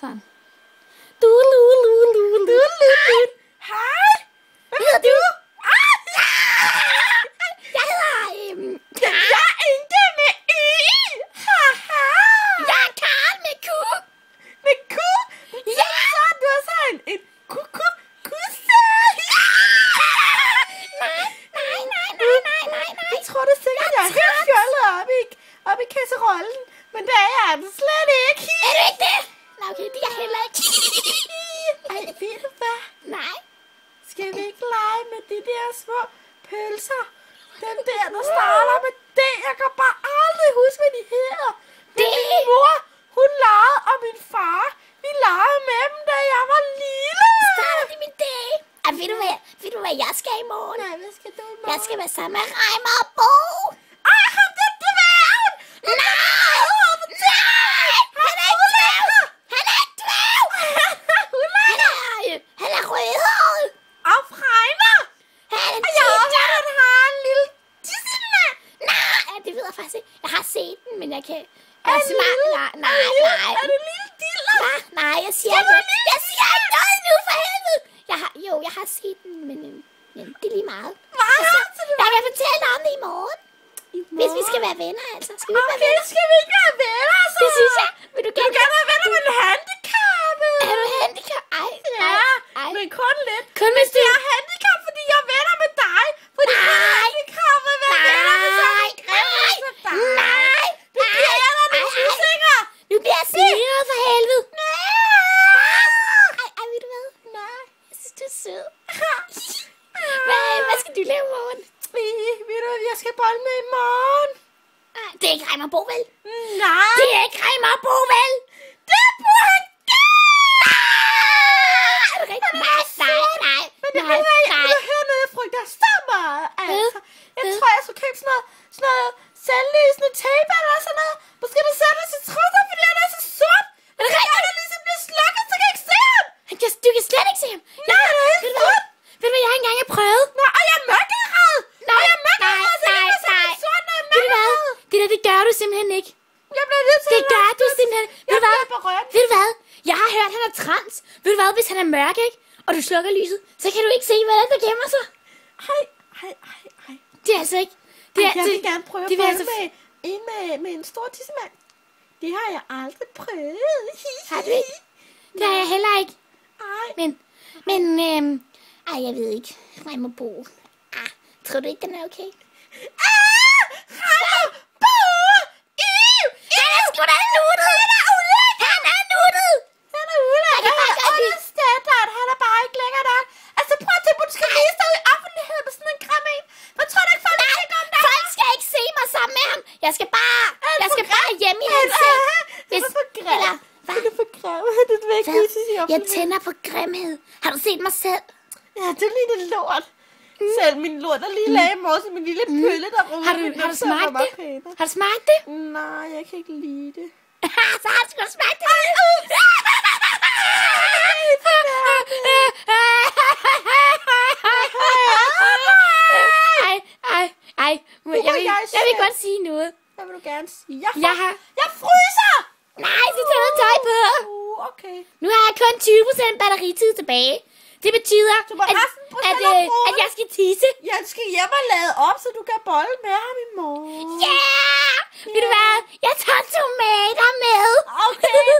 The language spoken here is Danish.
Sådan. Hej! Hvad hedder du? Jeg hedder... Jeg er Inge med Y! Haha! Jeg er Karen med Q. Med Q? Ja! Så du har så en kusse! Nej. Jeg tror det sikkert, jeg er helt fjollet op i kasserollen. Men det er jeg altså slet ikke. Er du ikke det? Nå, okay, det er jeg heller ikke. Ej, ved du hvad? Nej. Skal vi ikke lege med de der små pølser? Dem der starter med D. Jeg kan bare aldrig huske, hvad de hedder. D? Min mor, hun legede, og min far, vi legede med dem, da jeg var lille. Starter de min dag? Ej, ved du hvad jeg skal i morgen? Nej, hvad skal du i morgen? Jeg skal være sammen med Reimer og Bo. Ej, ham der dværgen! Nej! Han er ikke dværg! Han er rødhåret. Og Reimer! Han er Jeg har ginger. hørt, han har en lille tissemand. Nej, det ved jeg faktisk ikke. Jeg har set den, men jeg kan... Er det lille? Nej. Er det lille diller? Nej, jeg siger ikke noget nu, for helvede. Jeg har set den, men det er lige meget. Jeg kan fortælle om det i morgen. Hvis vi skal være venner, altså. Skal vi ikke være venner? Skal vi ikke være venner, så? Det synes jeg. Vil du gerne være venner med en handicappet? Er du handicap? Ej. Men kun lidt. Kun hvis jeg er handicap, fordi jeg er venner med dig. Fordi du er handicappet, være venner med sådan en grimme som dig. Nej. Du bliver dig, du synger. Nu bliver jeg sindet for helvede. Ej, ved du hvad? Nej. Jeg synes, du er sød. Hvad skal du lave i morgen? Ved du, jeg skal bolle med i morgen. Det er ikke Reimer Bo, vel? Nej. Det er ikke Reimer Bo, vel? Det er Burhan. Er det rigtigt? Nej. Men det ved jeg ikke. Jeg hører noget, jeg frygter så meget. Altså, jeg tror, jeg skulle købe sådan noget selvlysende tape eller sådan noget. Måske det sætter sit trusser, fordi han er så sort. Er det rigtigt? Han er ligesom blevet slukket, så kan jeg ikke se ham. Du kan slet ikke se ham. Nej, det er helt sort. Ved du hvad, jeg har ikke engang prøvet? Nå, og jeg er mørkeret. Nej. Sort, når jeg er Ved du hvad? mørkeret. Det gør du simpelthen ikke. Jeg bliver nødt til Det gør du simpelthen. Jeg bliver berømt. Ved du hvad? Jeg har hørt, han er trans. Ved du hvad, hvis han er mørk, ikke? Og du slukker lyset, så kan du ikke se, hvad der gemmer sig. Hej. Det er altså ikke... Jeg vil gerne prøve at bolle med en stor tissemand. Det har jeg aldrig prøvet. Har du ikke? Det har jeg heller ikke. Men jeg ved ikke. Reimer Bo. Tror du ikke, den er okay? Reimer Bo! Han er sgu da nuttet! Han er nuttet! Jeg kan understande, at han er bare ikke længere nok. Altså prøv at tænke, du skal vise dig i offentlighed med sådan en grim en. Hvad tror du ikke, folk tænker om dig? Folk skal ikke se mig sammen med ham. Jeg skal bare hjem i hans seng. Det er for grim. Det er for grim. Det er ikke vises i offentlighed. Jeg tænder på grimhed. Har du set mig selv? Ja, det er lige lort. Selv min lort er lige lagde i morges i min lille pølle, der ruller. Har du smagt det? Har du smagt det? Nej, jeg kan ikke lide det. Så har du sgu da smagt det. Jeg vil godt sige noget. Hvad vil du gerne sige? Jeg fryser! Nej, så tager du tøj på. Okay. Nu har jeg kun 20% batteritid tilbage. Det betyder, at jeg skal tisse. Jeg skal hjem og lade op, så du kan bolle med ham i morgen. Yeah! Ved du hvad? Jeg tager tomater med. Okay, vi